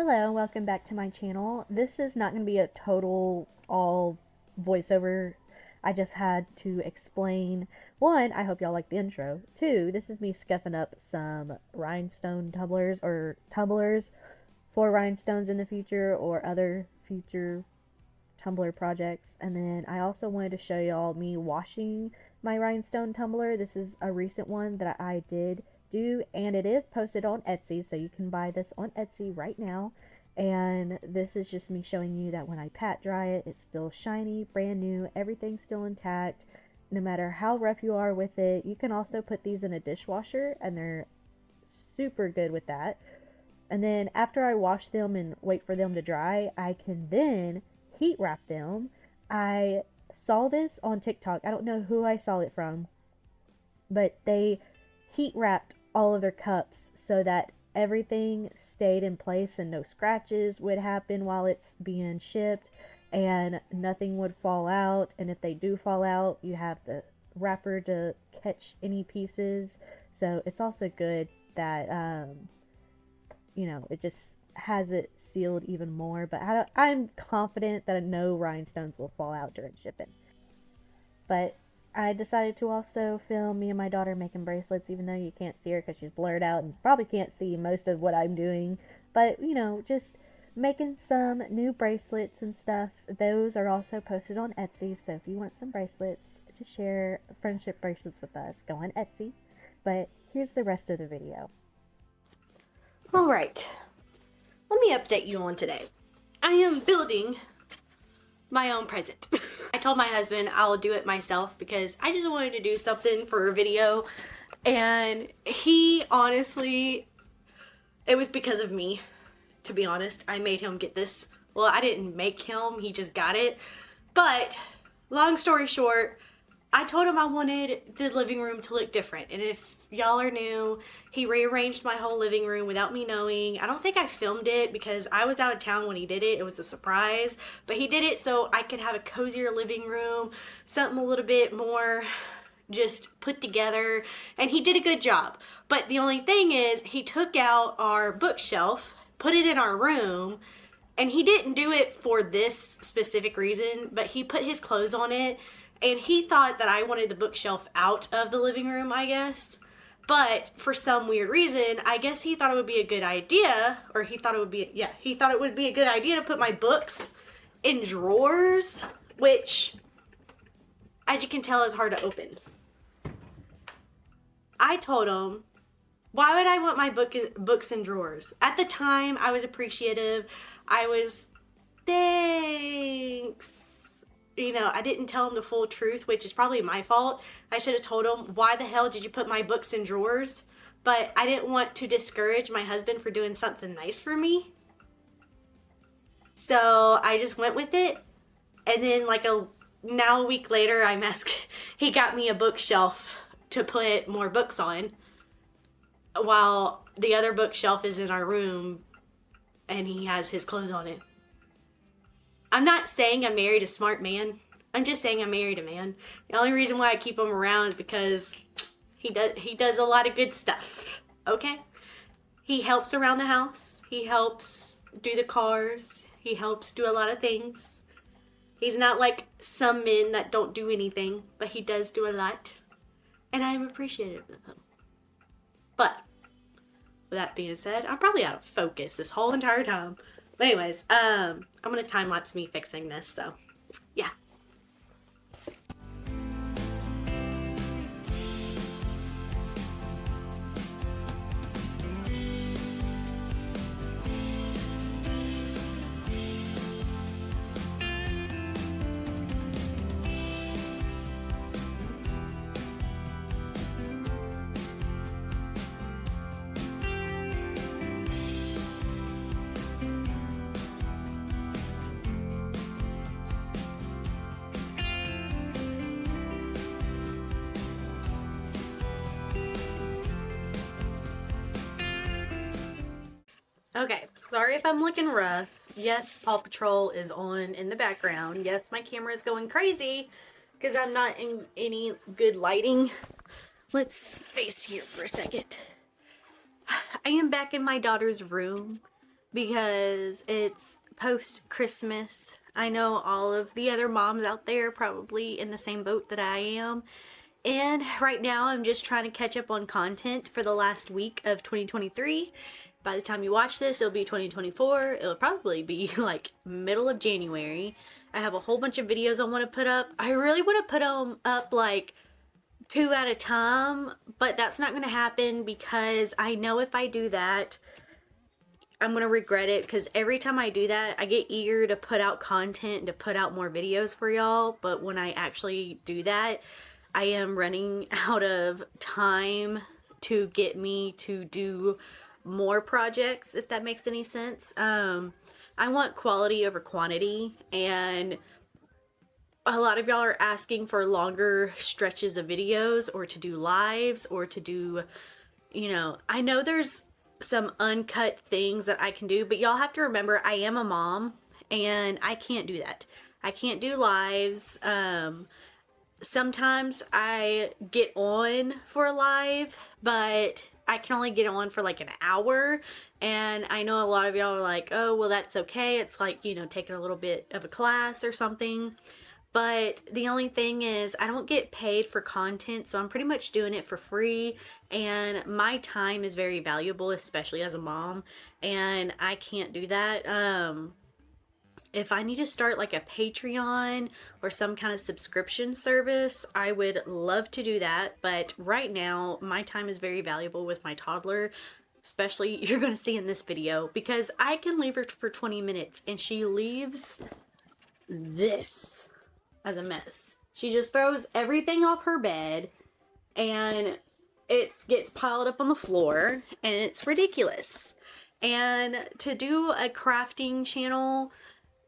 Hello, welcome back to my channel. This is not going to be a total all voiceover. I just had to explain. One, I hope y'all like the intro. Two, this is me scuffing up some rhinestone tumblers or tumblers for rhinestones in the future or other future tumbler projects. And then I also wanted to show y'all me washing my rhinestone tumbler. This is a recent one that I did do, and it is posted on Etsy, so you can buy this on Etsy right now. And this is just me showing you that when I pat dry it, it's still shiny, brand new, everything's still intact, no matter how rough you are with it. You can also put these in a dishwasher, and they're super good with that. And then after I wash them and wait for them to dry, I can then heat wrap them. I saw this on TikTok. I don't know who I saw it from, but they heat wrapped all of their cups so that everything stayed in place and no scratches would happen while it's being shipped and nothing would fall out. And if they do fall out, you have the wrapper to catch any pieces. So it's also good that it just has it sealed even more. But I'm confident that no rhinestones will fall out during shipping. But I decided to also film me and my daughter making bracelets, even though you can't see her because she's blurred out and probably can't see most of what I'm doing. But, just making some new bracelets and stuff. Those are also posted on Etsy. So if you want some bracelets to share friendship bracelets with us, go on Etsy. But here's the rest of the video. All right, let me update you on today. I am building my own present. I told my husband I'll do it myself because I just wanted to do something for a video, and he honestly, it was because of me, to be honest. I made him get this. Well, I didn't make him, he just got it. But long story short, I told him I wanted the living room to look different, and if y'all are new, he rearranged my whole living room without me knowing. I don't think I filmed it because I was out of town when he did it. It was a surprise, but he did it so I could have a cozier living room, something a little bit more just put together, and he did a good job. But the only thing is, he took out our bookshelf, put it in our room, and he didn't do it for this specific reason, but he put his clothes on it, and he thought that I wanted the bookshelf out of the living room, I guess. But for some weird reason, I guess he thought it would be a good idea, or he thought it would be, he thought it would be a good idea to put my books in drawers, which, as you can tell, is hard to open. I told him, why would I want my books in drawers? At the time, I was appreciative. I was, thanks. I didn't tell him the full truth, which is probably my fault. I should have told him, why the hell did you put my books in drawers? But I didn't want to discourage my husband for doing something nice for me. So I just went with it. And then a week later, he got me a bookshelf to put more books on, while the other bookshelf is in our room and he has his clothes on it. I'm not saying I married a smart man. I'm just saying I married a man. The only reason why I keep him around is because he does a lot of good stuff. Okay? He helps around the house. He helps do the cars. He helps do a lot of things. He's not like some men that don't do anything, but he does do a lot. And I'm appreciative of him. But with that being said, I'm probably out of focus this whole entire time. But anyways, I'm going to time-lapse me fixing this, so yeah. Okay, sorry if I'm looking rough. Yes, Paw Patrol is on in the background. Yes, my camera is going crazy because I'm not in any good lighting. Let's face here for a second. I am back in my daughter's room. because it's post Christmas. I know all of the other moms out there probably in the same boat that I am. And right now I'm just trying to catch up on content for the last week of 2023. By the time you watch this, it'll be 2024. It'll probably be like middle of January. I have a whole bunch of videos I want to put up. I really want to put them up like 2 at a time, but that's not going to happen because I know if I do that, I'm going to regret it, because every time I do that, I get eager to put out content and to put out more videos for y'all. But when I actually do that, I am running out of time to get me to do more projects, if that makes any sense. I want quality over quantity, and a lot of y'all are asking for longer stretches of videos or to do lives or to do, I know there's some uncut things that I can do, but y'all have to remember I am a mom and I can't do that. I can't do lives. Sometimes I get on for a live, but I can only get on for like an hour. And I know a lot of y'all are like, oh, well, that's okay. It's like, taking a little bit of a class or something. But the only thing is, I don't get paid for content, so I'm pretty much doing it for free. And my time is very valuable, especially as a mom. And I can't do that. If I need to start like a Patreon or some kind of subscription service, I would love to do that. But right now, my time is very valuable with my toddler. Especially, you're going to see in this video, because I can leave her for 20 minutes and she leaves this as a mess. She just throws everything off her bed and it gets piled up on the floor and it's ridiculous. And to do a crafting channel,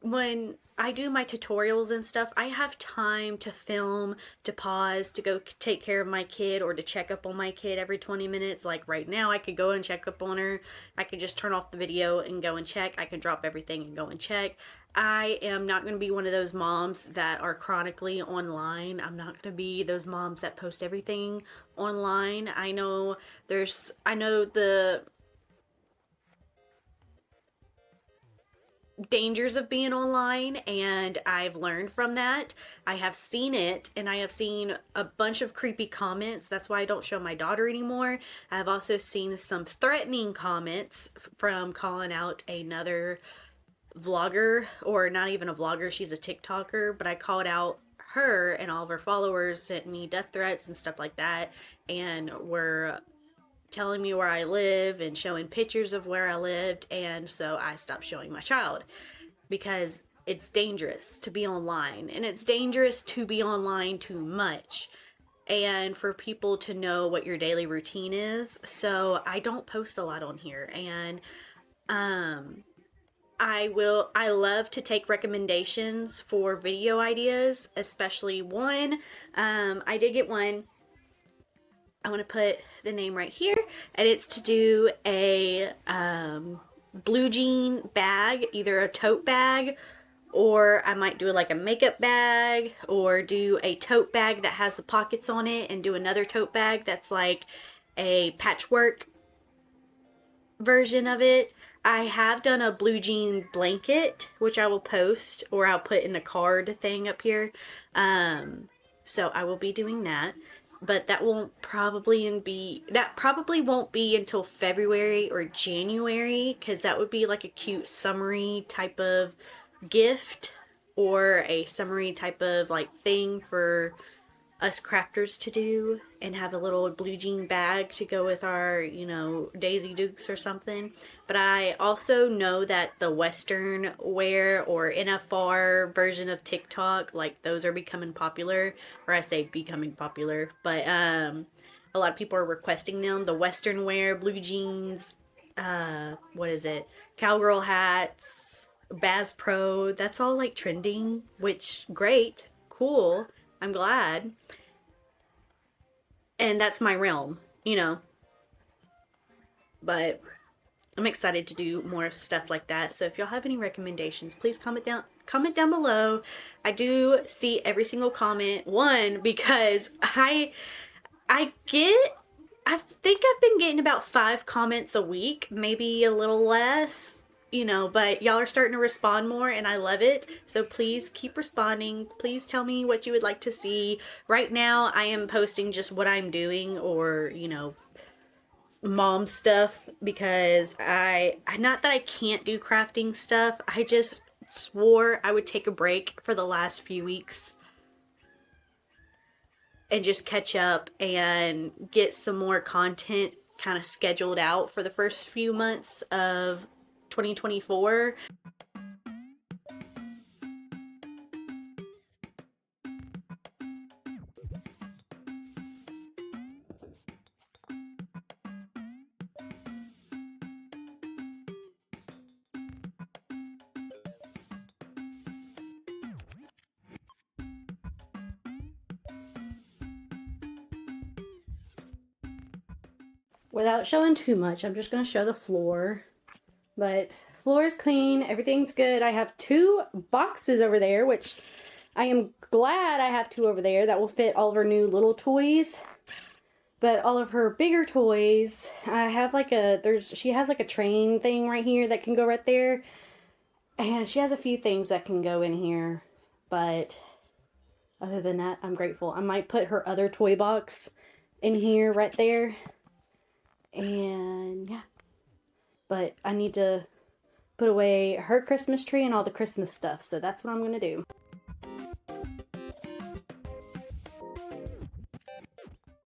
when I do my tutorials and stuff, I have time to film, to pause, to go take care of my kid, or to check up on my kid every 20 minutes. Like right now, I could go and check up on her. I could just turn off the video and go and check. I can drop everything and go and check. I am not going to be one of those moms that are chronically online. I'm not going to be those moms that post everything online. I know the dangers of being online, and I've learned from that. I have seen it, and I have seen a bunch of creepy comments. That's why I don't show my daughter anymore. I've also seen some threatening comments from calling out another vlogger, or not even a vlogger, she's a TikToker, but I called out her, and all of her followers sent me death threats and stuff like that, and were telling me where I live and showing pictures of where I lived. And so I stopped showing my child, because it's dangerous to be online, and it's dangerous to be online too much and for people to know what your daily routine is. So I don't post a lot on here, and I love to take recommendations for video ideas, especially one. I did get one. I want to put the name right here, and it's to do a blue jean bag, either a tote bag, or I might do like a makeup bag, or do a tote bag that has the pockets on it, and do another tote bag that's like a patchwork version of it. I have done a blue jean blanket, which I will post, or I'll put in the card thing up here. So I will be doing that. But that probably won't be until February or January, because that would be like a cute summery type of gift, or a summery type of like thing for us crafters to do, and have a little blue jean bag to go with our, Daisy Dukes or something. But I also know that the Western wear or NFR version of TikTok, like those are becoming popular, or I say becoming popular, but a lot of people are requesting them. The Western wear, blue jeans, cowgirl hats, Bass Pro, that's all like trending, which great, cool. I'm glad. And that's my realm, But I'm excited to do more stuff like that. So if y'all have any recommendations, please comment down below. I do see every single comment. One, because I think I've been getting about 5 comments a week, maybe a little less. you know, but y'all are starting to respond more and I love it. So please keep responding. Please tell me what you would like to see. Right now I am posting just what I'm doing, or, you know, mom stuff, because not that I can't do crafting stuff, I just swore I would take a break for the last few weeks and just catch up and get some more content kind of scheduled out for the first few months of 2024. Without showing too much, I'm just going to show the floor. But floor is clean, everything's good. I have 2 boxes over there, which I am glad I have 2 over there that will fit all of her new little toys. But all of her bigger toys, I have like she has like a train thing right here that can go right there. And she has a few things that can go in here. But other than that, I'm grateful. I might put her other toy box in here right there. And yeah. But I need to put away her Christmas tree and all the Christmas stuff. So that's what I'm going to do.